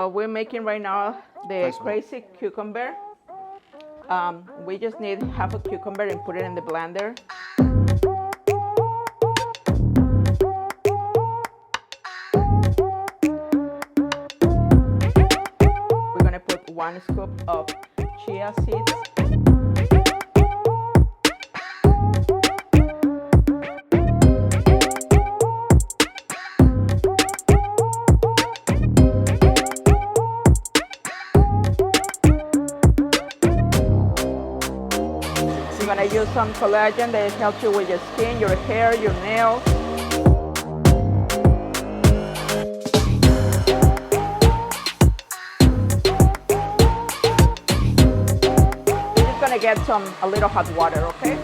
So we're making right now the crazy cucumber. We just need half a cucumber and put it in the blender. We're gonna put 1 scoop of chia seeds. You're gonna use some collagen that helps you with your skin, your hair, your nails. You're just gonna get a little hot water, okay?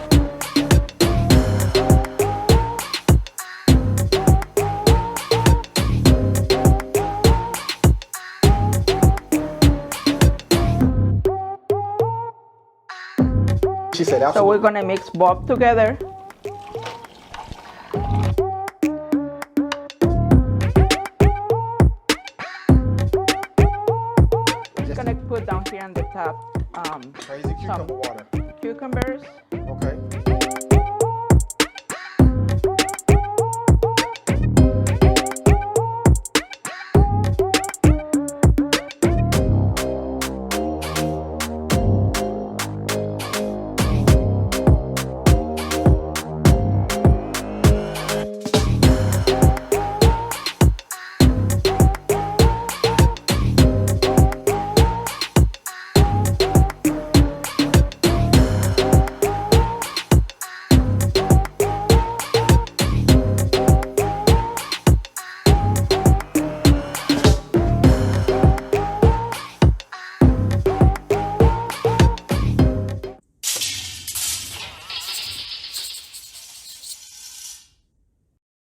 She said, so we're gonna mix both together. Just gonna put down here on the top crazy cucumber water. Cucumbers.